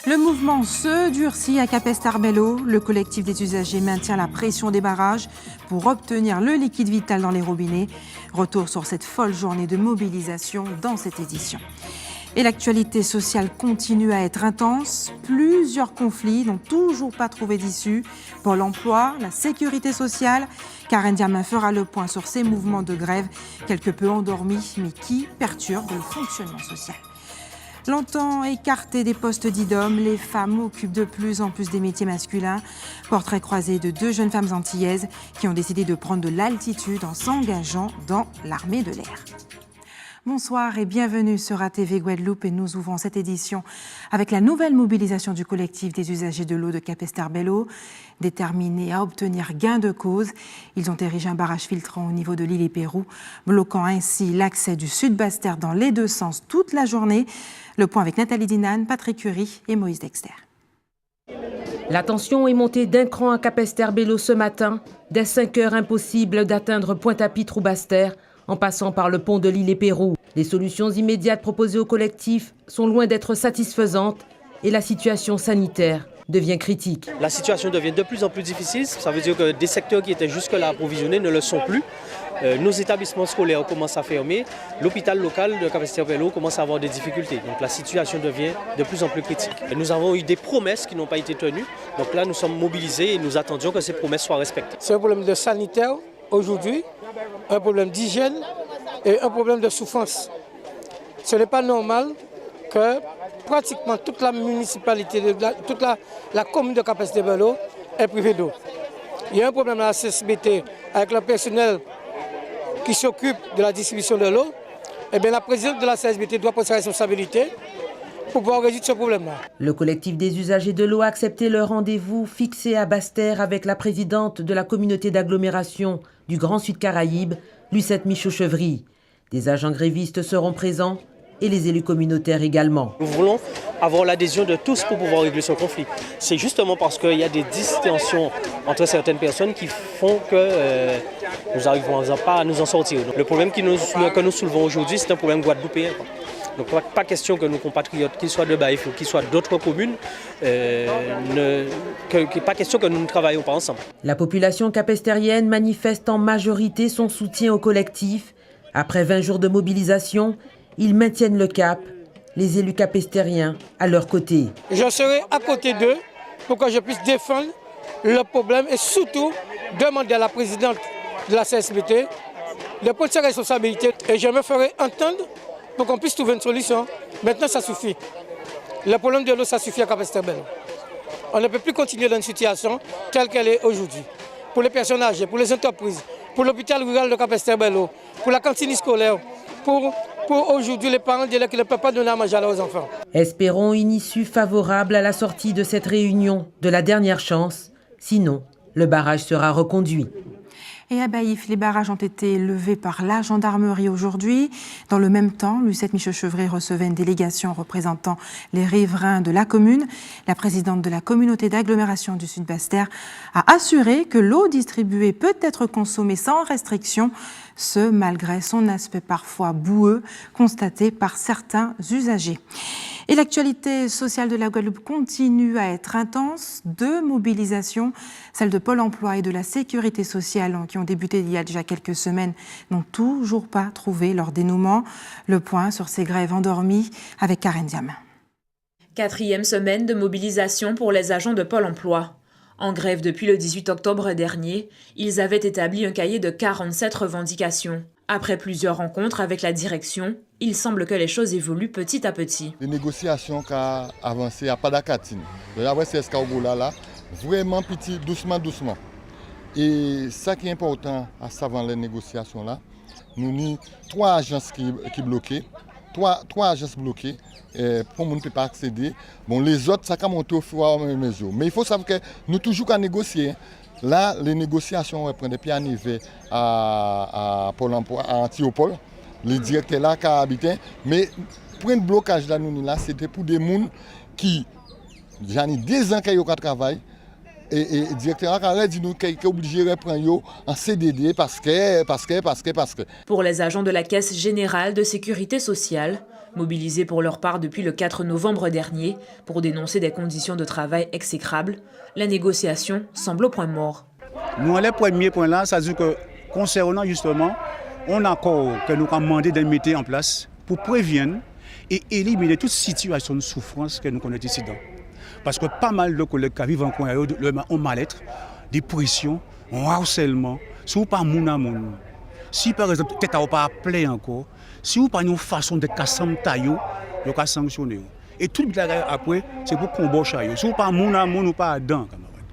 Le mouvement se durcit à Capesterre-Belle-Eau. Le collectif des usagers maintient la pression des barrages pour obtenir le liquide vital dans les robinets. Retour sur cette folle journée de mobilisation dans cette édition. Et l'actualité sociale continue à être intense. Plusieurs conflits n'ont toujours pas trouvé d'issue. Pôle emploi, la sécurité sociale. Karen Diamin fera le point sur ces mouvements de grève, quelque peu endormis, mais qui perturbent le fonctionnement social. Longtemps écartées des postes d'IDOM, les femmes occupent de plus en plus des métiers masculins. Portrait croisé de 2 jeunes femmes antillaises qui ont décidé de prendre de l'altitude en s'engageant dans l'armée de l'air. Bonsoir et bienvenue sur ATV Guadeloupe et nous ouvrons cette édition avec la nouvelle mobilisation du collectif des usagers de l'eau de Capesterre-Belle-Eau. Déterminés à obtenir gain de cause, ils ont érigé un barrage filtrant au niveau de l'île Pérou, bloquant ainsi l'accès du Sud-Basse-Terre dans les deux sens toute la journée. Le point avec Nathalie Dinan, Patrick Curie et Moïse Dexter. La tension est montée d'un cran à Capesterre-Belle-Eau ce matin. Dès 5 heures, impossible d'atteindre Pointe-à-Pitre ou Basse-Terre en passant par le pont de l'île Pérou. Les solutions immédiates proposées au collectif sont loin d'être satisfaisantes et la situation sanitaire devient critique. La situation devient de plus en plus difficile. Ça veut dire que des secteurs qui étaient jusque-là approvisionnés ne le sont plus. Nos établissements scolaires commencent à fermer. L'hôpital local de Capesterre-Belle-Eau commence à avoir des difficultés. Donc la situation devient de plus en plus critique. Et nous avons eu des promesses qui n'ont pas été tenues. Donc là, nous sommes mobilisés et nous attendions que ces promesses soient respectées. C'est un problème de sanitaire aujourd'hui, un problème d'hygiène et un problème de souffrance. Ce n'est pas normal que pratiquement toute la municipalité, toute la commune de Capesterre-Belle-Eau est privée d'eau. Il y a un problème à la CSBT avec le personnel qui s'occupe de la distribution de l'eau. Eh bien, la présidente de la CSBT doit prendre sa responsabilité pour pouvoir résoudre ce problème-là. Le collectif des usagers de l'eau a accepté le rendez-vous fixé à Basse-Terre avec la présidente de la communauté d'agglomération du Grand Sud Caraïbes, Lucette Michaud-Chevry. Des agents grévistes seront présents et les élus communautaires également. Nous voulons avoir l'adhésion de tous pour pouvoir régler ce conflit. C'est justement parce qu'il y a des distensions entre certaines personnes qui font que nous n'arrivons pas à nous en sortir. Donc, le problème que nous soulevons aujourd'hui, c'est un problème guadeloupéen. Donc pas question que nos compatriotes, qu'ils soient de Baïf ou qu'ils soient d'autres communes, pas question que nous ne travaillions pas ensemble. La population capestérienne manifeste en majorité son soutien au collectif. Après 20 jours de mobilisation, ils maintiennent le cap, les élus capestériens à leur côté. Je serai à côté d'eux pour que je puisse défendre le problème et surtout demander à la présidente de la CSBT de prendre ses responsabilités. Et je me ferai entendre pour qu'on puisse trouver une solution. Maintenant, ça suffit. Le problème de l'eau, ça suffit à Capesterre-Belle-Eau. On ne peut plus continuer dans une situation telle qu'elle est aujourd'hui. Pour les personnes âgées, pour les entreprises, pour l'hôpital rural de Capesterre-Belle-Eau, pour la cantine scolaire, pour aujourd'hui les parents qui ne peuvent pas donner à manger à leurs enfants. Espérons une issue favorable à la sortie de cette réunion de la dernière chance. Sinon, le barrage sera reconduit. Et à Baïf, les barrages ont été levés par la gendarmerie aujourd'hui. Dans le même temps, Lucette Michaud-Chevry recevait une délégation représentant les riverains de la commune. La présidente de la communauté d'agglomération du Sud-Basse-Terre a assuré que l'eau distribuée peut être consommée sans restriction, ce malgré son aspect parfois boueux constaté par certains usagers. Et l'actualité sociale de la Guadeloupe continue à être intense. 2 mobilisations, celle de Pôle emploi et de la sécurité sociale, qui ont débuté il y a déjà quelques semaines, n'ont toujours pas trouvé leur dénouement. Le point sur ces grèves endormies avec Karen Diamin. 4e semaine de mobilisation pour les agents de Pôle emploi. En grève depuis le 18 octobre dernier, ils avaient établi un cahier de 47 revendications. Après plusieurs rencontres avec la direction, il semble que les choses évoluent petit à petit. Les négociations qui ont avancé à Padakatine, c'est là, vraiment petit, doucement. Et ça qui est important à savoir les négociations là, nous avons 3 agences qui bloquées, 3 agences bloquées pour ne pas accéder. Bon, les autres, ça a monté au fur et à mesure. Mais il faut savoir que nous toujours qu'à négocier. Là, les négociations prennent des pieds à niveau à Pôle emploi, à Antiopole, les directeurs là qui habitent. Mais pour un blocage là, c'était pour des gens qui, j'ai 2 ans qu'ils travaillent, Et le directeur a dit nous qu'il est obligé de reprendre en CDD parce que. Pour les agents de la Caisse générale de sécurité sociale, mobilisés pour leur part depuis le 4 novembre dernier pour dénoncer des conditions de travail exécrables, la négociation semble au point mort. Nous, les premiers points là, ça veut dire que concernant justement un accord que nous avons demandé de mettre en place pour prévenir et éliminer toute situation de souffrance que nous connaissons ici. Parce que pas mal de collègues qui vivent en coin ont mal-être, des pressions, un harcèlement, si vous pas moun à moun. Si par exemple, peut-être vous pas appelé encore, si vous pas une façon de casser taillot, vous pouvez sanctionner. Et tout le monde après, c'est pour combattre. Si vous pas moun à moun ou pas dedans.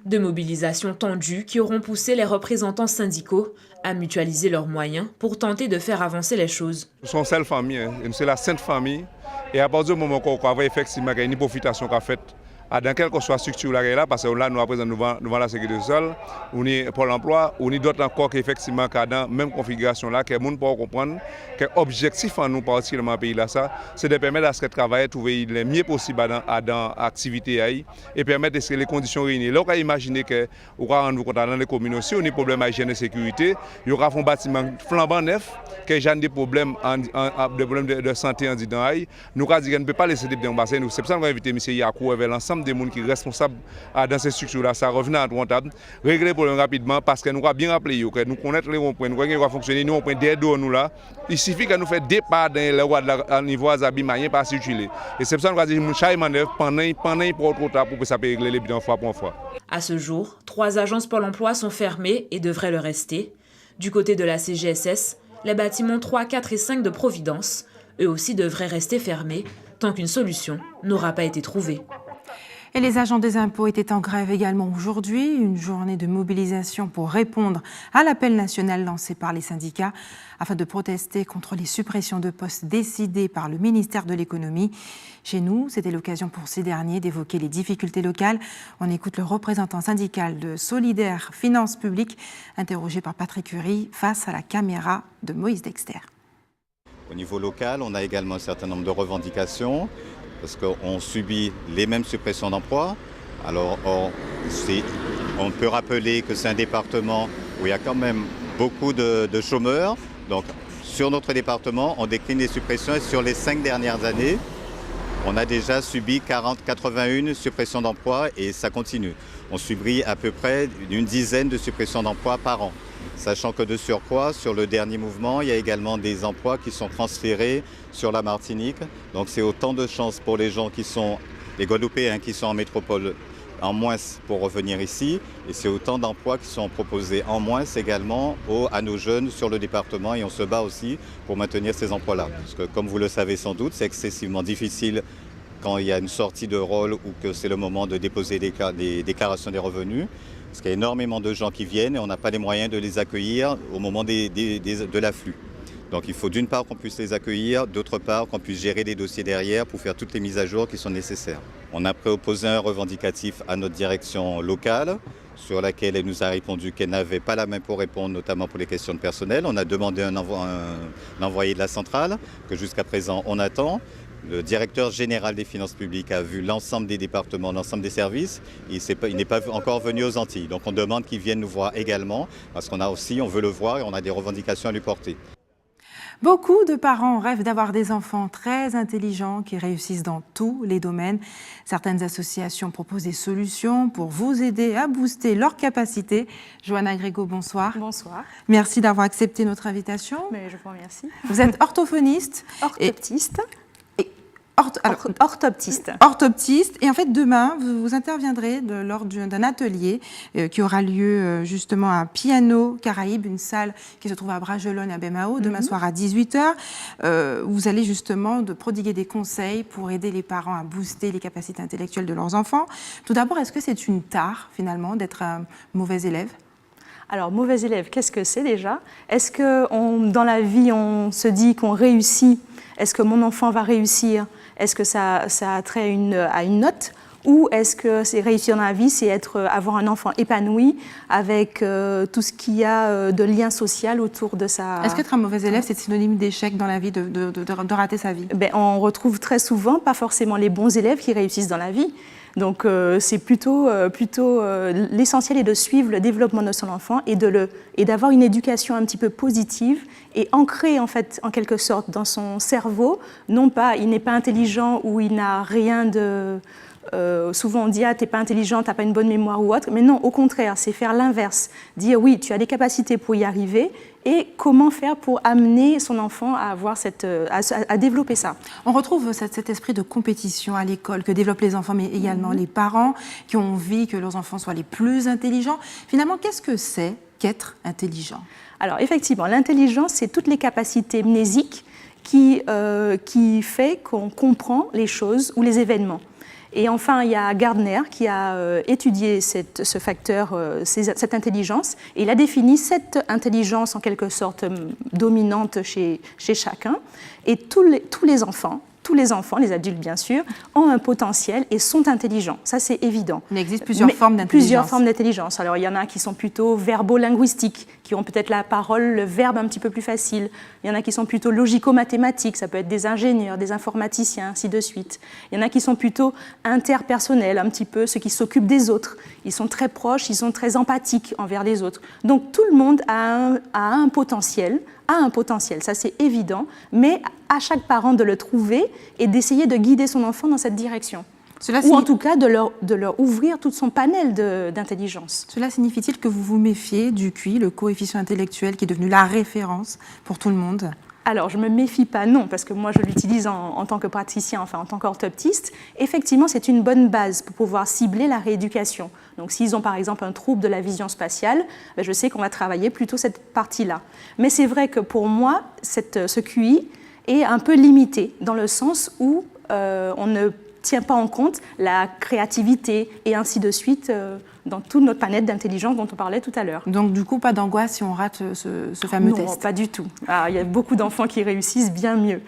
De mobilisations tendues qui auront poussé les représentants syndicaux à mutualiser leurs moyens pour tenter de faire avancer les choses. Nous sommes seule famille, c'est la sainte famille. Et à partir du moment qu'on a effectivement une profitation qu'a faite dans quelle que soit la structure là, parce que là, nous représentons devant la sécurité sociale, on est pour l'emploi, on est d'autres encore qui effectivement dans la même configuration là, que les gens peuvent comprendre que l'objectif en nous, particulièrement dans le pays là, c'est de permettre à ce que le travail trouver le mieux possible dans l'activité et permettre que les conditions réunies. Là, on peut imaginer que on va rendre compte dans les communes aussi, on a des problèmes d'hygiène et sécurité, il y aura un bâtiment flambant neuf, que j'ai des problèmes de santé en disant, nous avons dit qu'on ne peut pas laisser des débats. C'est pour ça qu'on va inviter M. Yakou avec l'ensemble des gens qui sont responsables dans ces structures-là. Ça revient à comptable, régler le problème rapidement parce que nous avons bien rappelé que nous connaissons les ronds-points, nous connaissons comment fonctionner, nous avons des dos nous là. Il suffit que nous fassions des pas dans le niveau Azabi, mais pas s'utiliser. Et c'est pour ça qu'on va dire que nous avons manœuvre pendant trop tard pour que ça puisse régler les bidons fois pour fois. À ce jour, 3 agences Pôle emploi sont fermées et devraient le rester. Du côté de la CGSS, les bâtiments 3, 4 et 5 de Providence, eux aussi devraient rester fermés tant qu'une solution n'aura pas été trouvée. Et les agents des impôts étaient en grève également aujourd'hui, une journée de mobilisation pour répondre à l'appel national lancé par les syndicats afin de protester contre les suppressions de postes décidées par le ministère de l'économie. Chez nous, c'était l'occasion pour ces derniers d'évoquer les difficultés locales. On écoute le représentant syndical de Solidaires Finances Publiques, interrogé par Patrick Curie face à la caméra de Moïse Dexter. Au niveau local, on a également un certain nombre de revendications parce qu'on subit les mêmes suppressions d'emplois. Alors, on peut rappeler que c'est un département où il y a quand même beaucoup de chômeurs. Donc, sur notre département, on décline les suppressions et sur les 5 dernières années, on a déjà subi 81 suppressions d'emplois et ça continue. On subit à peu près une dizaine de suppressions d'emplois par an. Sachant que de surcroît, sur le dernier mouvement, il y a également des emplois qui sont transférés sur la Martinique. Donc c'est autant de chances pour les gens qui sont, les Guadeloupéens qui sont en métropole en moins pour revenir ici. Et c'est autant d'emplois qui sont proposés en moins également à nos jeunes sur le département. Et on se bat aussi pour maintenir ces emplois-là. Parce que comme vous le savez sans doute, c'est excessivement difficile quand il y a une sortie de rôle ou que c'est le moment de déposer des déclarations des revenus. Parce qu'il y a énormément de gens qui viennent et on n'a pas les moyens de les accueillir au moment de l'afflux. Donc il faut d'une part qu'on puisse les accueillir, d'autre part qu'on puisse gérer les dossiers derrière pour faire toutes les mises à jour qui sont nécessaires. On a proposé un revendicatif à notre direction locale sur laquelle elle nous a répondu qu'elle n'avait pas la main pour répondre, notamment pour les questions de personnel. On a demandé un envoyé de la centrale que jusqu'à présent on attend. Le directeur général des finances publiques a vu l'ensemble des départements, l'ensemble des services. Il n'est pas encore venu aux Antilles. Donc on demande qu'il vienne nous voir également parce qu'on veut le voir et on a des revendications à lui porter. Beaucoup de parents rêvent d'avoir des enfants très intelligents qui réussissent dans tous les domaines. Certaines associations proposent des solutions pour vous aider à booster leurs capacités. Johanna Grégo, bonsoir. Bonsoir. Merci d'avoir accepté notre invitation. Mais je vous remercie. Vous êtes orthophoniste. Orthoptiste. Orthoptiste. Et en fait, demain, vous interviendrez lors d'un atelier qui aura lieu justement à Piano Caraïbes, une salle qui se trouve à Bragelonne, à Bemao, demain soir à 18h. Vous allez justement prodiguer des conseils pour aider les parents à booster les capacités intellectuelles de leurs enfants. Tout d'abord, est-ce que c'est une tare, finalement, d'être un mauvais élève ? Alors, mauvais élève, qu'est-ce que c'est déjà ? Est-ce que dans la vie, on se dit qu'on réussit ? Est-ce que mon enfant va réussir ? Est-ce que ça a trait à une note ? Ou est-ce que c'est réussir dans la vie, c'est avoir un enfant épanoui avec tout ce qu'il y a de lien social autour de sa... Est-ce qu'être un mauvais élève, c'est synonyme d'échec dans la vie, de rater sa vie ? On retrouve très souvent, pas forcément les bons élèves qui réussissent dans la vie, Donc c'est plutôt l'essentiel est de suivre le développement de son enfant et d'avoir une éducation un petit peu positive et ancrée en fait en quelque sorte dans son cerveau. Non pas, il n'est pas intelligent ou il n'a rien de... souvent on dit t'es pas intelligent, t'as pas une bonne mémoire ou autre, mais non, au contraire, c'est faire l'inverse, dire oui, tu as des capacités pour y arriver et comment faire pour amener son enfant à avoir à développer ça. On retrouve cet esprit de compétition à l'école que développent les enfants, mais également les parents qui ont envie que leurs enfants soient les plus intelligents. Finalement, qu'est-ce que c'est qu'être intelligent? Alors effectivement, l'intelligence, c'est toutes les capacités mnésiques qui fait qu'on comprend les choses ou les événements. Et enfin, il y a Gardner qui a étudié ce facteur, cette intelligence, et il a défini cette intelligence en quelque sorte dominante chez chacun. Et tous les enfants, les adultes bien sûr, ont un potentiel et sont intelligents. Ça, c'est évident. Il existe plusieurs formes d'intelligence. Plusieurs formes d'intelligence. Alors, il y en a qui sont plutôt verbo-linguistiques, qui ont peut-être la parole, le verbe un petit peu plus facile. Il y en a qui sont plutôt logico-mathématiques, ça peut être des ingénieurs, des informaticiens, ainsi de suite. Il y en a qui sont plutôt interpersonnels, un petit peu ceux qui s'occupent des autres. Ils sont très proches, ils sont très empathiques envers les autres. Donc, tout le monde a un potentiel, ça c'est évident, mais à chaque parent de le trouver et d'essayer de guider son enfant dans cette direction. Ou en tout cas de leur ouvrir tout son panel d'intelligence. Cela signifie-t-il que vous vous méfiez du QI, le coefficient intellectuel qui est devenu la référence pour tout le monde ? Alors, je ne me méfie pas, non, parce que moi, je l'utilise en tant que praticien, enfin en tant qu'orthoptiste. Effectivement, c'est une bonne base pour pouvoir cibler la rééducation. Donc, s'ils ont par exemple un trouble de la vision spatiale, je sais qu'on va travailler plutôt cette partie-là. Mais c'est vrai que pour moi, ce QI est un peu limité, dans le sens où on ne tient pas en compte la créativité et ainsi de suite dans toute notre planète d'intelligence dont on parlait tout à l'heure. Donc du coup, pas d'angoisse si on rate ce fameux test? Non, pas du tout. Il y a beaucoup d'enfants qui réussissent bien mieux.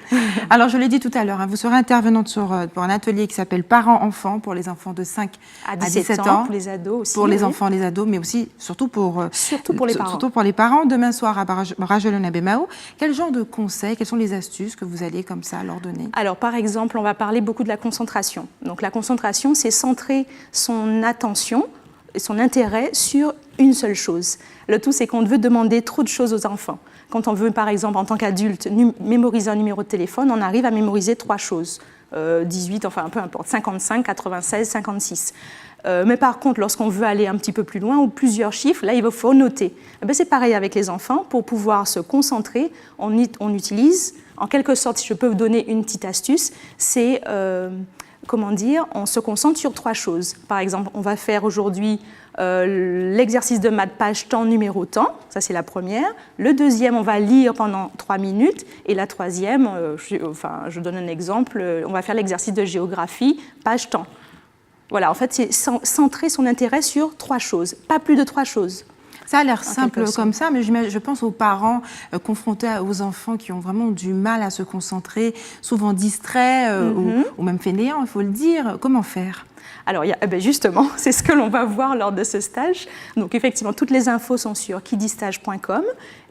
Alors je l'ai dit tout à l'heure, vous serez intervenante pour un atelier qui s'appelle Parents-enfants pour les enfants de 5 à 17 ans. Pour les ados aussi. Pour les enfants, les ados, mais aussi surtout pour les parents. Surtout pour les parents. Demain soir à Bragelonne-Abemao. Quel genre de conseils, quelles sont les astuces que vous allez comme ça leur donner? Alors par exemple, on va parler beaucoup de la concentration. Donc la concentration, c'est centrer son attention et son intérêt sur une seule chose. Le tout, c'est qu'on veut demander trop de choses aux enfants. Quand on veut, par exemple, en tant qu'adulte, mémoriser un numéro de téléphone, on arrive à mémoriser 3 choses. 18, enfin peu importe, 55, 96, 56. Mais par contre, lorsqu'on veut aller un petit peu plus loin, ou plusieurs chiffres, là, il faut noter. C'est pareil avec les enfants. Pour pouvoir se concentrer, on utilise, en quelque sorte, si je peux vous donner une petite astuce, c'est... on se concentre sur 3 choses. Par exemple, on va faire aujourd'hui l'exercice de maths page temps, numéro temps. Ça, c'est la première. Le deuxième, on va lire pendant 3 minutes. Et la troisième, je donne un exemple, on va faire l'exercice de géographie page temps. Voilà, en fait, c'est centrer son intérêt sur 3 choses, pas plus de 3 choses. Ça a l'air simple comme ça, mais je pense aux parents confrontés aux enfants qui ont vraiment du mal à se concentrer, souvent distraits ou même fainéants, il faut le dire. Comment faire ? Alors, justement, c'est ce que l'on va voir lors de ce stage. Donc, effectivement, toutes les infos sont sur kidistage.com.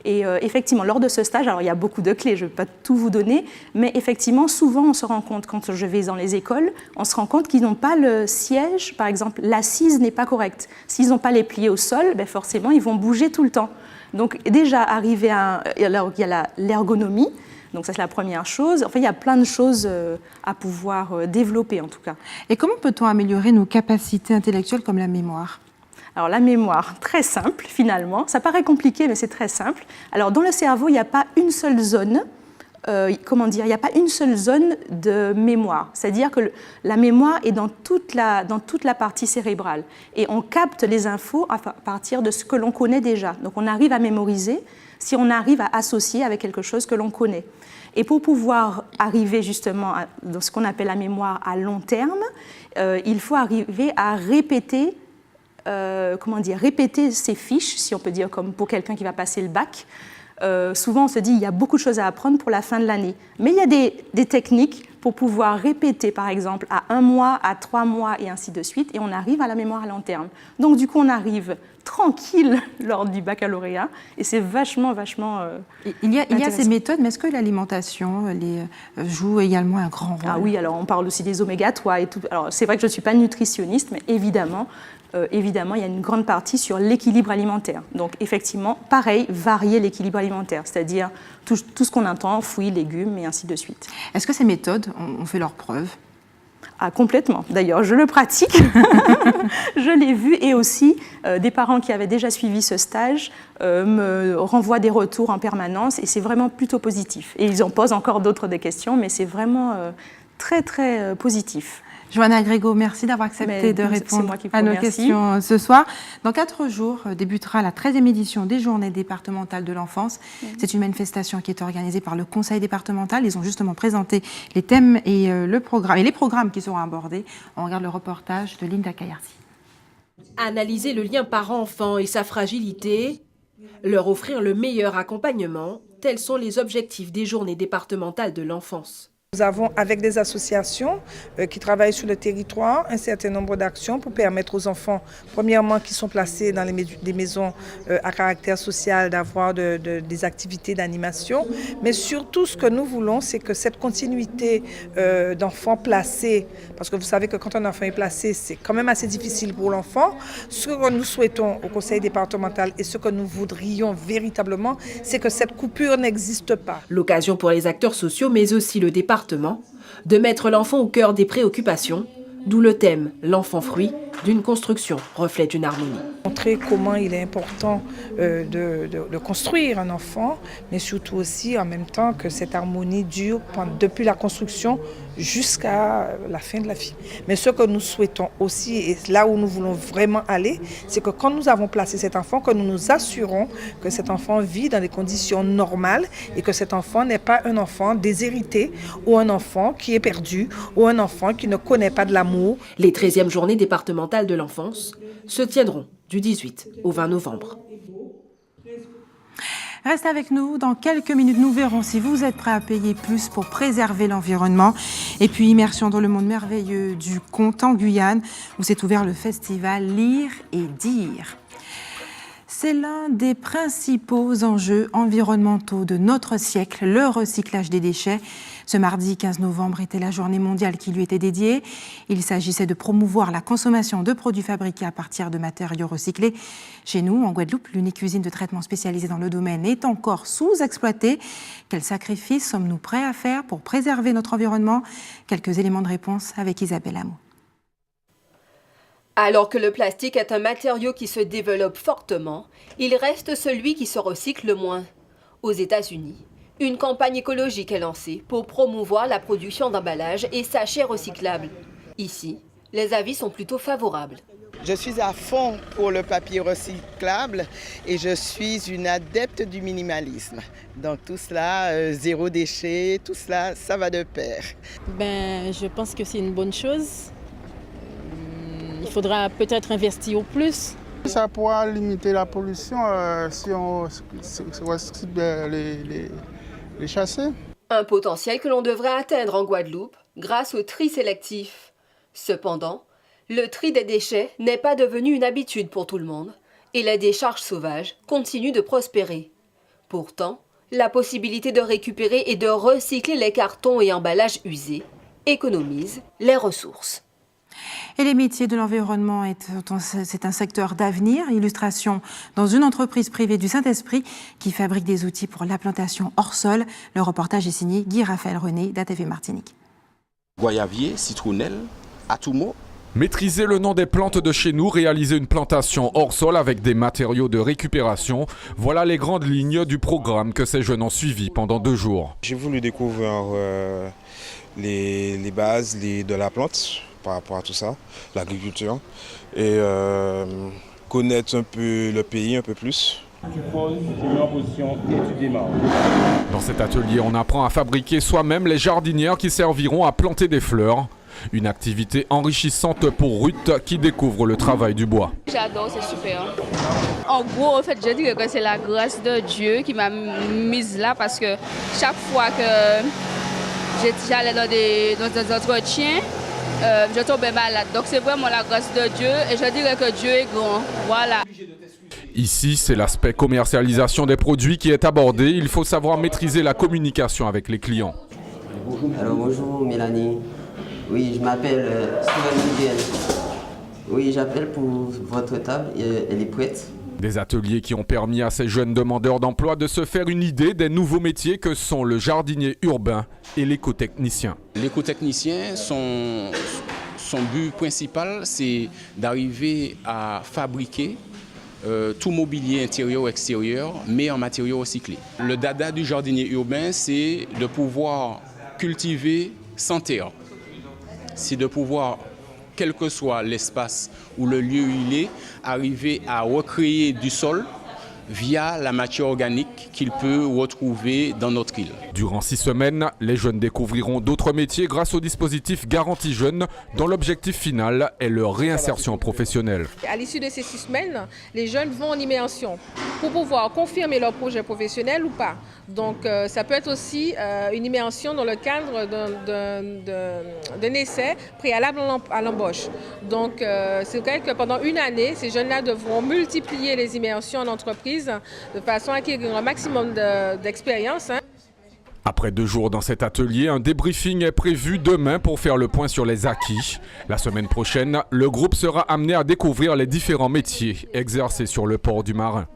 Et effectivement, lors de ce stage, alors il y a beaucoup de clés, je ne vais pas tout vous donner, mais effectivement, souvent, on se rend compte, quand je vais dans les écoles, on se rend compte qu'ils n'ont pas le siège, par exemple, l'assise n'est pas correcte. S'ils n'ont pas les pliés au sol, forcément, ils vont bouger tout le temps. Donc, déjà, arriver il y a l'ergonomie. Donc ça, c'est la première chose. Enfin, il y a plein de choses à pouvoir développer, en tout cas. Et comment peut-on améliorer nos capacités intellectuelles comme la mémoire ? Alors la mémoire, très simple finalement. Ça paraît compliqué, mais c'est très simple. Alors dans le cerveau, il n'y a pas une seule zone. Il n'y a pas une seule zone de mémoire. C'est-à-dire que la mémoire est dans toute la partie cérébrale. Et on capte les infos à partir de ce que l'on connaît déjà. Donc on arrive à mémoriser si on arrive à associer avec quelque chose que l'on connaît. Et pour pouvoir arriver justement dans ce qu'on appelle la mémoire à long terme, il faut arriver à répéter ces fiches, si on peut dire comme pour quelqu'un qui va passer le bac. Souvent, on se dit qu'il y a beaucoup de choses à apprendre pour la fin de l'année. Mais il y a des techniques pour pouvoir répéter, par exemple, à 1 mois, à 3 mois et ainsi de suite, et on arrive à la mémoire à long terme. Donc du coup, on arrive tranquille lors du baccalauréat, et c'est vachement il y a ces méthodes, mais est-ce que l'alimentation joue également un grand rôle? Ah oui, alors on parle aussi des oméga 3 et tout. Alors c'est vrai que je ne suis pas nutritionniste, mais évidemment, il y a une grande partie sur l'équilibre alimentaire. Donc effectivement, pareil, varier l'équilibre alimentaire, c'est-à-dire tout ce qu'on entend, fruits, légumes et ainsi de suite. Est-ce que ces méthodes ont fait leurs preuves? Ah, complètement. D'ailleurs, je le pratique, je l'ai vu, et aussi des parents qui avaient déjà suivi ce stage me renvoient des retours en permanence, et c'est vraiment plutôt positif. Et ils en posent encore d'autres des questions, mais c'est vraiment très, très positif. Johanna Grégo, merci d'avoir accepté de répondre à nos questions ce soir. Dans 4 jours débutera la 13e édition des Journées départementales de l'enfance. C'est une manifestation qui est organisée par le Conseil départemental. Ils ont justement présenté les thèmes et les programmes qui seront abordés. On regarde le reportage de Linda Kayarsi. Analyser le lien parent-enfant et sa fragilité, leur offrir le meilleur accompagnement, tels sont les objectifs des Journées départementales de l'enfance. Nous avons, avec des associations qui travaillent sur le territoire, un certain nombre d'actions pour permettre aux enfants, premièrement, qui sont placés dans des maisons à caractère social, d'avoir des activités d'animation. Mais surtout, ce que nous voulons, c'est que cette continuité d'enfants placés, parce que vous savez que quand un enfant est placé, c'est quand même assez difficile pour l'enfant. Ce que nous souhaitons au Conseil départemental et ce que nous voudrions véritablement, c'est que cette coupure n'existe pas. L'occasion pour les acteurs sociaux, mais aussi le département, de mettre l'enfant au cœur des préoccupations, d'où le thème « L'enfant fruit » d'une construction, reflet d'une harmonie. Montrer comment il est important de construire un enfant, mais surtout aussi en même temps que cette harmonie dure depuis la construction jusqu'à la fin de la vie. Mais ce que nous souhaitons aussi, et là où nous voulons vraiment aller, c'est que quand nous avons placé cet enfant, que nous nous assurons que cet enfant vit dans des conditions normales et que cet enfant n'est pas un enfant déshérité ou un enfant qui est perdu ou un enfant qui ne connaît pas de l'amour. Les 13e journées départementales de l'enfance se tiendront du 18 au 20 novembre. Reste avec nous, dans quelques minutes nous verrons si vous êtes prêts à payer plus pour préserver l'environnement. Et puis immersion dans le monde merveilleux du conte en Guyane, où s'est ouvert le festival Lire et Dire. C'est l'un des principaux enjeux environnementaux de notre siècle, le recyclage des déchets. Ce mardi 15 novembre était la journée mondiale qui lui était dédiée. Il s'agissait de promouvoir la consommation de produits fabriqués à partir de matériaux recyclés. Chez nous, en Guadeloupe, l'unique usine de traitement spécialisée dans le domaine est encore sous-exploitée. Quels sacrifices sommes-nous prêts à faire pour préserver notre environnement? Quelques éléments de réponse avec Isabelle Hamou. Alors que le plastique est un matériau qui se développe fortement, il reste celui qui se recycle le moins. Aux États-Unis, une campagne écologique est lancée pour promouvoir la production d'emballages et sachets recyclables. Ici, les avis sont plutôt favorables. Je suis à fond pour le papier recyclable et je suis une adepte du minimalisme. Donc tout cela, zéro déchet, tout cela, ça va de pair. Je pense que c'est une bonne chose. Il faudra peut-être investir au plus. Ça pourra limiter la pollution si on recycle les chasser. Un potentiel que l'on devrait atteindre en Guadeloupe grâce au tri sélectif. Cependant, le tri des déchets n'est pas devenu une habitude pour tout le monde et les décharges sauvages continuent de prospérer. Pourtant, la possibilité de récupérer et de recycler les cartons et emballages usés économise les ressources. Et les métiers de l'environnement, c'est un secteur d'avenir. Illustration dans une entreprise privée du Saint-Esprit qui fabrique des outils pour la plantation hors sol. Le reportage est signé Guy-Raphaël René d'ATV Martinique. Goyavier, citronnelle, atumo. Maîtriser le nom des plantes de chez nous, réaliser une plantation hors sol avec des matériaux de récupération, voilà les grandes lignes du programme que ces jeunes ont suivi pendant 2 jours. J'ai voulu découvrir les bases de la plante par rapport à tout ça, l'agriculture, et connaître un peu le pays un peu plus. Tu poses, tu mets en position et tu démarres. Dans cet atelier, on apprend à fabriquer soi-même les jardinières qui serviront à planter des fleurs. Une activité enrichissante pour Ruth qui découvre le travail du bois. J'adore, c'est super. En gros, en fait, je dis que c'est la grâce de Dieu qui m'a mise là parce que chaque fois que J'allais dans des entretiens, je tombais malade. Donc c'est vraiment la grâce de Dieu et je dirais que Dieu est grand. Voilà. Ici, c'est l'aspect commercialisation des produits qui est abordé. Il faut savoir maîtriser la communication avec les clients. Alors bonjour Mélanie. Oui, je m'appelle Steven Miguel. Oui, j'appelle pour votre table, elle est prête. Des ateliers qui ont permis à ces jeunes demandeurs d'emploi de se faire une idée des nouveaux métiers que sont le jardinier urbain et l'écotechnicien. L'écotechnicien, son but principal, c'est d'arriver à fabriquer tout mobilier intérieur ou extérieur, mais en matériaux recyclés. Le dada du jardinier urbain, c'est de pouvoir cultiver sans terre. C'est de pouvoir, quel que soit l'espace ou le lieu où il est, arriver à recréer du sol via la matière organique qu'il peut retrouver dans notre île. Durant 6 semaines, les jeunes découvriront d'autres métiers grâce au dispositif Garantie Jeunes, dont l'objectif final est leur réinsertion professionnelle. À l'issue de ces 6 semaines, les jeunes vont en immersion pour pouvoir confirmer leur projet professionnel ou pas. Donc ça peut être aussi une immersion dans le cadre d'un essai préalable à l'embauche. Donc c'est vrai que pendant une année, ces jeunes-là devront multiplier les immersions en entreprise de façon à acquérir un maximum d'expérience. Après 2 jours dans cet atelier, un débriefing est prévu demain pour faire le point sur les acquis. La semaine prochaine, le groupe sera amené à découvrir les différents métiers exercés sur le port du Marin.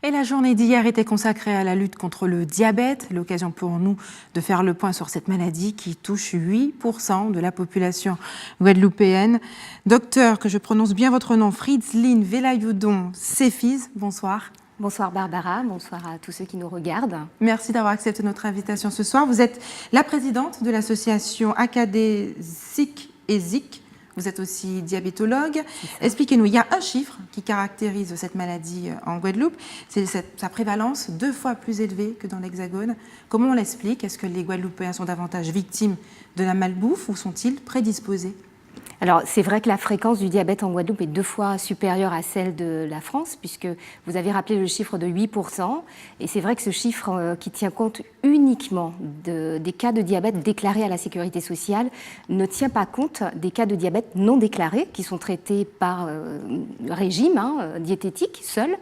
Et la journée d'hier était consacrée à la lutte contre le diabète, l'occasion pour nous de faire le point sur cette maladie qui touche 8% de la population guadeloupéenne. Docteur, que je prononce bien votre nom, Fritzline Velayoudon Cefiz, bonsoir. Bonsoir Barbara, bonsoir à tous ceux qui nous regardent. Merci d'avoir accepté notre invitation ce soir. Vous êtes la présidente de l'association AKD ZIC et ZIC. Vous êtes aussi diabétologue. Expliquez-nous, il y a un chiffre qui caractérise cette maladie en Guadeloupe, c'est sa prévalence 2 fois plus élevée que dans l'Hexagone. Comment on l'explique? Est-ce que les Guadeloupéens sont davantage victimes de la malbouffe ou sont-ils prédisposés? Alors, c'est vrai que la fréquence du diabète en Guadeloupe est 2 fois supérieure à celle de la France, puisque vous avez rappelé le chiffre de 8%. Et c'est vrai que ce chiffre qui tient compte uniquement des cas de diabète déclarés à la sécurité sociale ne tient pas compte des cas de diabète non déclarés, qui sont traités par régime diététique seul.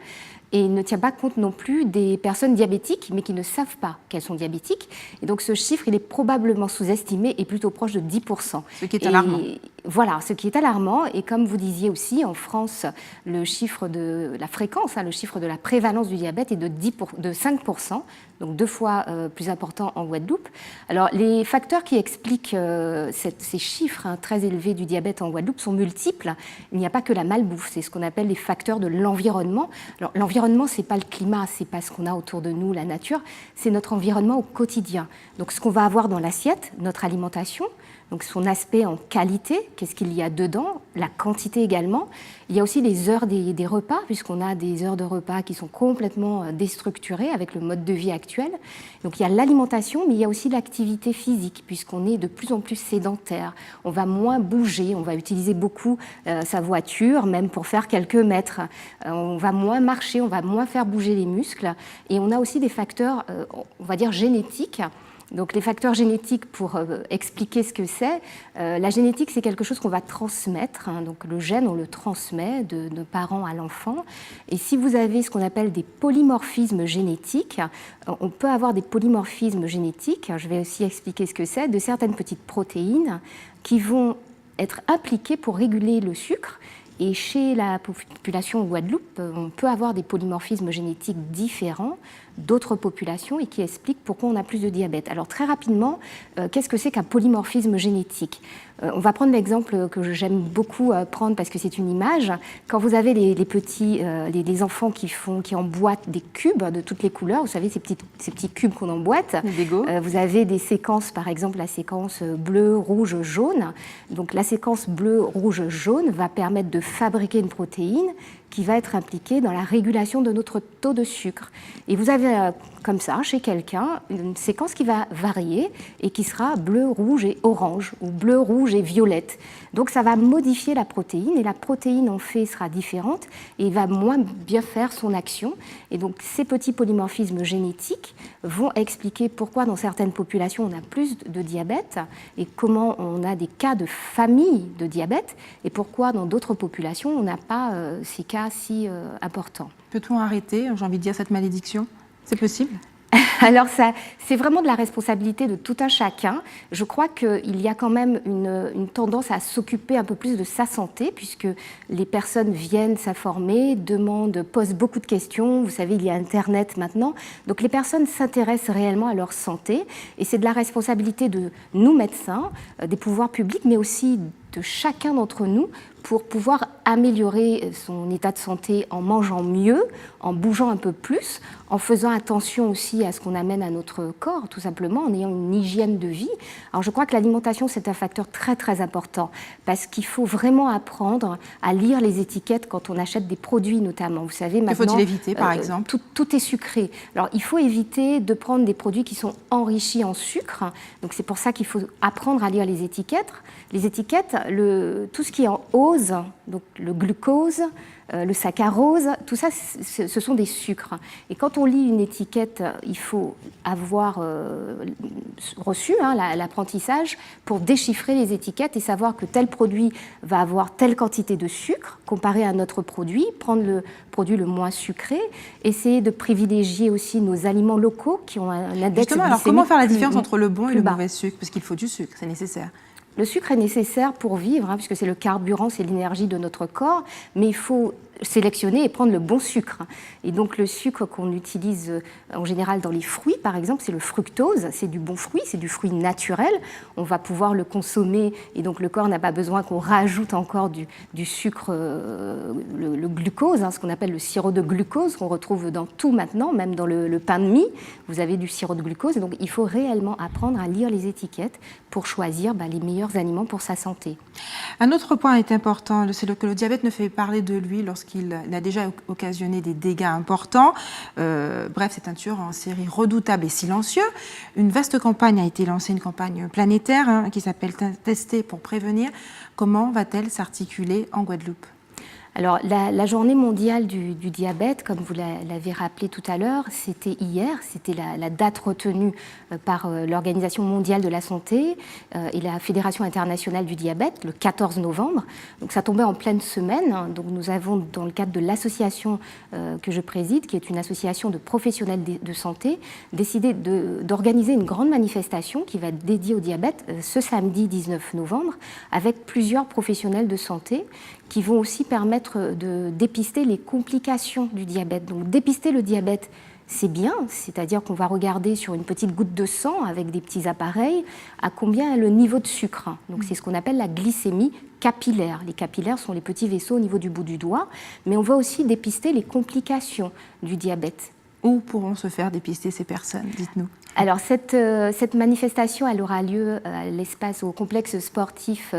Et il ne tient pas compte non plus des personnes diabétiques, mais qui ne savent pas qu'elles sont diabétiques. Et donc ce chiffre, il est probablement sous-estimé et plutôt proche de 10%. Ce qui est alarmant. Voilà, ce qui est alarmant. Et comme vous disiez aussi, en France, le chiffre de la fréquence, le chiffre de la prévalence du diabète est de 5%, donc 2 fois plus important en Guadeloupe. Alors les facteurs qui expliquent ces chiffres très élevés du diabète en Guadeloupe sont multiples. Il n'y a pas que la malbouffe, c'est ce qu'on appelle les facteurs de l'environnement. Alors l'environnement, c'est pas le climat, c'est pas ce qu'on a autour de nous, la nature, c'est notre environnement au quotidien. Donc ce qu'on va avoir dans l'assiette, notre alimentation, donc son aspect en qualité, qu'est-ce qu'il y a dedans, la quantité également. Il y a aussi les heures des repas, puisqu'on a des heures de repas qui sont complètement déstructurées avec le mode de vie actuel. Donc il y a l'alimentation, mais il y a aussi l'activité physique, puisqu'on est de plus en plus sédentaire. On va moins bouger, on va utiliser beaucoup sa voiture, même pour faire quelques mètres. On va moins marcher, on va moins faire bouger les muscles. Et on a aussi des facteurs, on va dire, génétiques. Donc les facteurs génétiques, pour expliquer ce que c'est, la génétique, c'est quelque chose qu'on va transmettre. Donc le gène, on le transmet de parents à l'enfant. Et si vous avez ce qu'on appelle des polymorphismes génétiques, on peut avoir des polymorphismes génétiques, je vais aussi expliquer ce que c'est, de certaines petites protéines qui vont être impliquées pour réguler le sucre. Et chez la population Guadeloupe, on peut avoir des polymorphismes génétiques différents d'autres populations et qui expliquent pourquoi on a plus de diabète. Alors très rapidement, qu'est-ce que c'est qu'un polymorphisme génétique ? On va prendre l'exemple que j'aime beaucoup prendre parce que c'est une image. Quand vous avez les enfants qui emboîtent des cubes de toutes les couleurs, vous savez ces petits cubes qu'on emboîte, vous avez des séquences, par exemple la séquence bleu, rouge, jaune. Donc la séquence bleu, rouge, jaune va permettre de fabriquer une protéine qui va être impliqué dans la régulation de notre taux de sucre. Et vous avez comme ça, chez quelqu'un, une séquence qui va varier et qui sera bleu, rouge et orange, ou bleu, rouge et violette. Donc ça va modifier la protéine, et la protéine en fait sera différente, et va moins bien faire son action. Et donc ces petits polymorphismes génétiques vont expliquer pourquoi dans certaines populations on a plus de diabète, et comment on a des cas de famille de diabète, et pourquoi dans d'autres populations on n'a pas ces cas si importants. Peut-on arrêter, j'ai envie de dire, cette malédiction ? C'est possible ? Alors, c'est vraiment de la responsabilité de tout un chacun. Je crois qu'il y a quand même une tendance à s'occuper un peu plus de sa santé, puisque les personnes viennent s'informer, posent beaucoup de questions. Vous savez, il y a Internet maintenant. Donc, les personnes s'intéressent réellement à leur santé. Et c'est de la responsabilité de nous, médecins, des pouvoirs publics, mais aussi de chacun d'entre nous, pour pouvoir améliorer son état de santé en mangeant mieux, en bougeant un peu plus, en faisant attention aussi à ce qu'on amène à notre corps, tout simplement, en ayant une hygiène de vie. Alors je crois que l'alimentation, c'est un facteur très très important, parce qu'il faut vraiment apprendre à lire les étiquettes quand on achète des produits notamment. Vous savez, maintenant... Que faut-il éviter, par exemple ? Tout est sucré. Alors il faut éviter de prendre des produits qui sont enrichis en sucre. Donc c'est pour ça qu'il faut apprendre à lire les étiquettes. Les étiquettes, tout ce qui est en ose, donc le glucose, le saccharose, tout ça, ce sont des sucres. Et quand on lit une étiquette, il faut avoir reçu l'apprentissage pour déchiffrer les étiquettes et savoir que tel produit va avoir telle quantité de sucre comparé à notre produit, prendre le produit le moins sucré, essayer de privilégier aussi nos aliments locaux qui ont un index Justement, alors comment faire la différence entre le bon et le mauvais sucre ? Parce qu'il faut du sucre, c'est nécessaire. Le sucre est nécessaire pour vivre, puisque c'est le carburant, c'est l'énergie de notre corps, mais il faut sélectionner et prendre le bon sucre. Et donc le sucre qu'on utilise en général dans les fruits, par exemple, c'est le fructose, c'est du bon fruit, c'est du fruit naturel. On va pouvoir le consommer et donc le corps n'a pas besoin qu'on rajoute encore du sucre, le glucose, ce qu'on appelle le sirop de glucose, qu'on retrouve dans tout maintenant, même dans le pain de mie, vous avez du sirop de glucose. Et donc il faut réellement apprendre à lire les étiquettes pour choisir les meilleurs aliments pour sa santé. Un autre point est important, c'est que le diabète ne fait parler de lui lorsqu'il a déjà occasionné des dégâts importants. Bref, c'est un tueur en série redoutable et silencieux. Une vaste campagne a été lancée, une campagne planétaire qui s'appelle « Tester pour prévenir ». Comment va-t-elle s'articuler en Guadeloupe ? Alors, la journée mondiale du diabète, comme vous l'avez rappelé tout à l'heure, c'était hier, c'était la date retenue par l'Organisation mondiale de la santé et la Fédération internationale du diabète, le 14 novembre. Donc ça tombait en pleine semaine. Donc nous avons, dans le cadre de l'association que je préside, qui est une association de professionnels de santé, décidé d'organiser une grande manifestation qui va être dédiée au diabète ce samedi 19 novembre, avec plusieurs professionnels de santé qui vont aussi permettre de dépister les complications du diabète. Donc dépister le diabète, c'est bien, c'est-à-dire qu'on va regarder sur une petite goutte de sang avec des petits appareils à combien est le niveau de sucre. Donc c'est ce qu'on appelle la glycémie capillaire. Les capillaires sont les petits vaisseaux au niveau du bout du doigt, mais on va aussi dépister les complications du diabète. Où pourront se faire dépister ces personnes ? Dites-nous. Alors cette manifestation, elle aura lieu à l'espace, au complexe sportif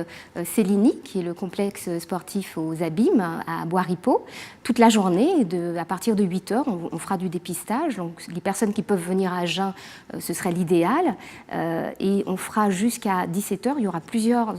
Céligny, qui est le complexe sportif aux Abîmes à Bois-Ripeau, toute la journée. À partir de 8h, on fera du dépistage. Donc les personnes qui peuvent venir à jeun, ce serait l'idéal. Et on fera jusqu'à 17h. Il y aura plusieurs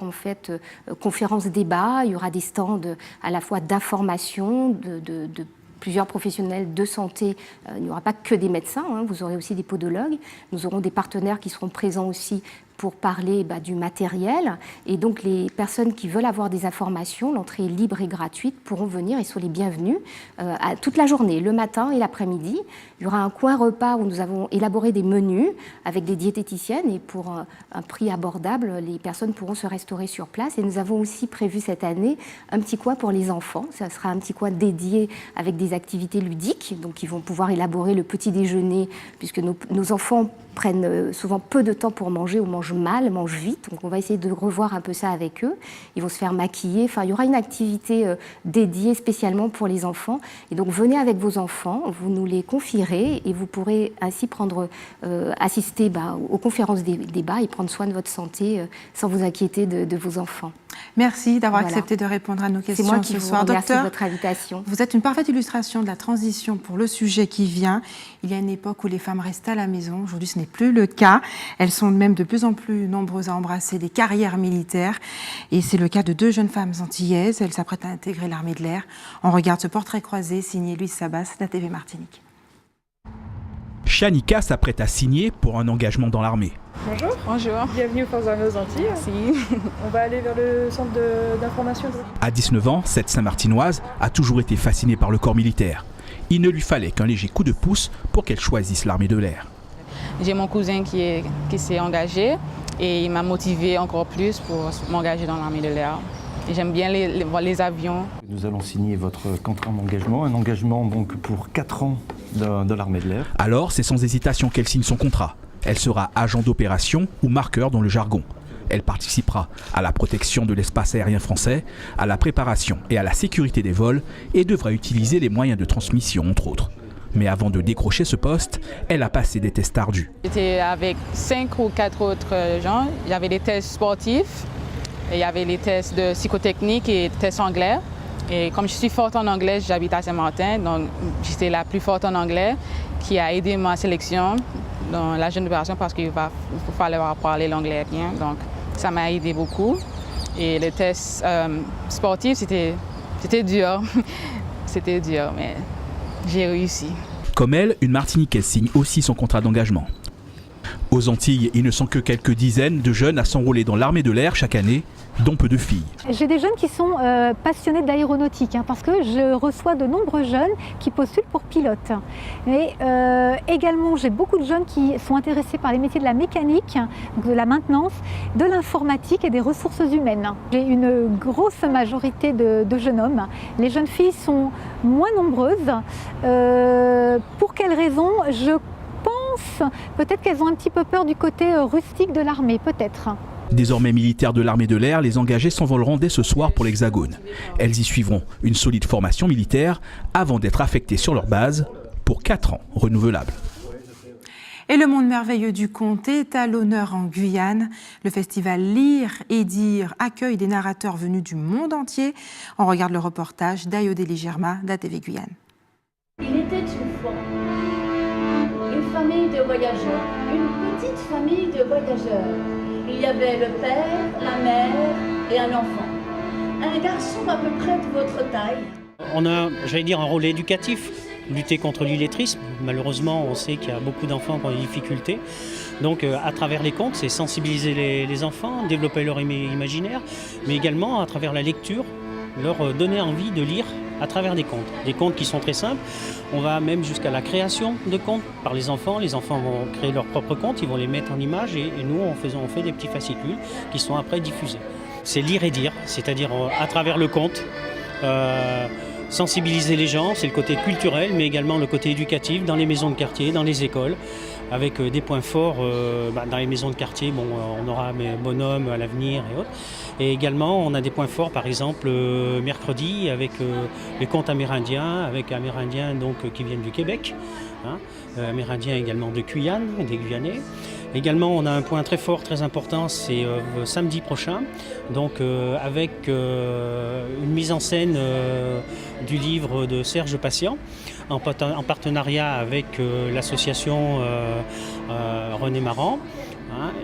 en fait, conférences-débats. Il y aura des stands à la fois d'information, de plusieurs professionnels de santé. Il n'y aura pas que des médecins, vous aurez aussi des podologues. Nous aurons des partenaires qui seront présents aussi pour parler du matériel. Et donc les personnes qui veulent avoir des informations, l'entrée est libre et gratuite, pourront venir et sont les bienvenus toute la journée, le matin et l'après-midi. Il y aura un coin repas où nous avons élaboré des menus avec des diététiciennes et pour un prix abordable, les personnes pourront se restaurer sur place. Et nous avons aussi prévu cette année un petit coin pour les enfants. Ça sera un petit coin dédié avec des activités ludiques. Donc ils vont pouvoir élaborer le petit déjeuner puisque nos enfants prennent souvent peu de temps pour manger ou mangent mal, mangent vite. Donc on va essayer de revoir un peu ça avec eux. Ils vont se faire maquiller. Enfin, il y aura une activité dédiée spécialement pour les enfants. Et donc venez avec vos enfants, vous nous les confierez et vous pourrez ainsi assister aux conférences débats et prendre soin de votre santé sans vous inquiéter de vos enfants. Merci d'avoir accepté de répondre à nos questions ce soir. C'est moi qui vous remercie de votre invitation. Vous êtes une parfaite illustration de la transition pour le sujet qui vient. Il y a une époque où les femmes restaient à la maison. Aujourd'hui, ce n'est plus le cas. Elles sont même de plus en plus nombreuses à embrasser des carrières militaires. Et c'est le cas de 2 jeunes femmes antillaises. Elles s'apprêtent à intégrer l'armée de l'air. On regarde ce portrait croisé signé Louise Sabas d'ATV Martinique. Chanika s'apprête à signer pour un engagement dans l'armée. Bonjour. Bonjour. Bienvenue aux Forces armées aux Antilles. Merci. On va aller vers le centre d'information. À 19 ans, cette Saint-Martinoise a toujours été fascinée par le corps militaire. Il ne lui fallait qu'un léger coup de pouce pour qu'elle choisisse l'armée de l'air. J'ai mon cousin qui s'est engagé et il m'a motivée encore plus pour m'engager dans l'armée de l'air. J'aime bien les avions. Nous allons signer votre contrat d'engagement, un engagement donc pour 4 ans de l'armée de l'air. Alors, c'est sans hésitation qu'elle signe son contrat. Elle sera agent d'opération ou marqueur dans le jargon. Elle participera à la protection de l'espace aérien français, à la préparation et à la sécurité des vols et devra utiliser les moyens de transmission, entre autres. Mais avant de décrocher ce poste, elle a passé des tests ardus. J'étais avec 5 ou 4 autres gens. Il y avait des tests sportifs, il y avait les tests de psychotechnique et tests anglais. Et comme je suis forte en anglais, j'habite à Saint-Martin, donc j'étais la plus forte en anglais, qui a aidé ma sélection dans la jeune opération parce qu'il va falloir parler l'anglais bien. Donc ça m'a aidé beaucoup. Et les tests sportifs, c'était dur. C'était dur, mais j'ai réussi. Comme elle, une Martiniquaise signe aussi son contrat d'engagement. Aux Antilles, il ne sont que quelques dizaines de jeunes à s'enrôler dans l'armée de l'air chaque année, dont peu de filles. J'ai des jeunes qui sont passionnés d'aéronautique, parce que je reçois de nombreux jeunes qui postulent pour pilote. Mais également, j'ai beaucoup de jeunes qui sont intéressés par les métiers de la mécanique, de la maintenance, de l'informatique et des ressources humaines. J'ai une grosse majorité de jeunes hommes. Les jeunes filles sont moins nombreuses. Pour quelles raisons ? Je pense peut-être qu'elles ont un petit peu peur du côté rustique de l'armée, peut-être. Désormais militaires de l'armée de l'air, les engagés s'envoleront dès ce soir pour l'Hexagone. Elles y suivront une solide formation militaire avant d'être affectées sur leur base pour 4 ans renouvelables. Et le monde merveilleux du conte est à l'honneur en Guyane. Le festival Lire et Dire accueille des narrateurs venus du monde entier. On regarde le reportage d'Ayodélie Germa d'ATV Guyane. Il était une fois une famille de voyageurs, une petite famille de voyageurs. Il y avait le père, la mère et un enfant. Un garçon à peu près de votre taille. On a, j'allais dire, un rôle éducatif, lutter contre l'illettrisme. Malheureusement, on sait qu'il y a beaucoup d'enfants qui ont des difficultés. Donc, à travers les contes, c'est sensibiliser les enfants, développer leur imaginaire, mais également à travers la lecture, leur donner envie de lire à travers des contes. Des contes qui sont très simples. On va même jusqu'à la création de contes par les enfants. Les enfants vont créer leurs propres contes, ils vont les mettre en images et nous, on fait des petits fascicules qui sont après diffusés. C'est lire et dire, c'est-à-dire à travers le conte, sensibiliser les gens, c'est le côté culturel, mais également le côté éducatif dans les maisons de quartier, dans les écoles, avec des points forts dans les maisons de quartier. Bon, on aura Bonhomme à l'avenir et autres. Et également, on a des points forts, par exemple, mercredi, avec les contes amérindiens, avec amérindiens donc, qui viennent du Québec, amérindiens également de Guyane, des Guyanais. Également, on a un point très fort, très important, c'est samedi prochain, donc avec une mise en scène du livre de Serge Patient, en partenariat avec l'association René Marant.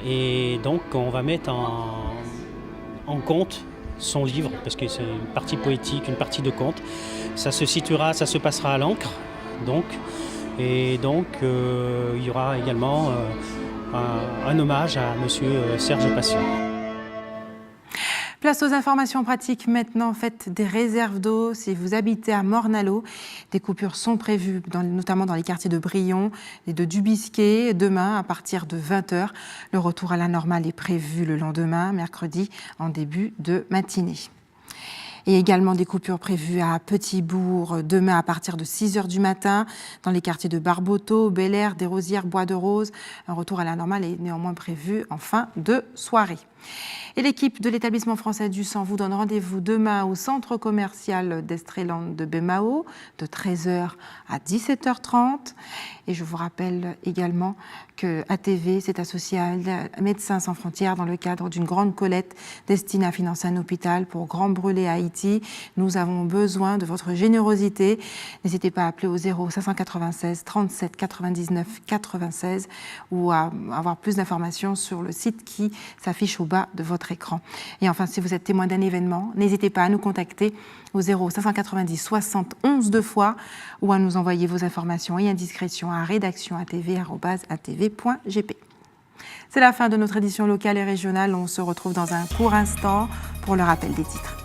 Et donc, on va mettre en conte son livre, parce que c'est une partie poétique, une partie de conte. Ça se passera à l'Ancre, donc. Et donc, il y aura également un hommage à monsieur Serge Patient. Place aux informations pratiques maintenant. Faites des réserves d'eau si vous habitez à Morne-à-l'Eau. Des coupures sont prévues, notamment dans les quartiers de Brion et de Dubisquet, demain à partir de 20h. Le retour à la normale est prévu le lendemain, mercredi, en début de matinée. Et également des coupures prévues à Petit-Bourg demain à partir de 6h du matin dans les quartiers de Barboteau, Bel-Air, Desrosières, Bois de Rose. Un retour à la normale est néanmoins prévu en fin de soirée. Et l'équipe de l'établissement français du sang vous donne rendez-vous demain au centre commercial d'Estreland de Bemao de 13h à 17h30. Et je vous rappelle également que ATV s'est associé à Médecins sans frontières dans le cadre d'une grande collecte destinée à financer un hôpital pour grands brûlés à Haïti. Nous avons besoin de votre générosité. N'hésitez pas à appeler au 0596 37 99 96 ou à avoir plus d'informations sur le site qui s'affiche au bas de votre écran. Et enfin, si vous êtes témoin d'un événement, n'hésitez pas à nous contacter au 0590 60 11 2 fois ou à nous envoyer vos informations et indiscrétions à rédaction@atv.gp. C'est la fin de notre édition locale et régionale. On se retrouve dans un court instant pour le rappel des titres.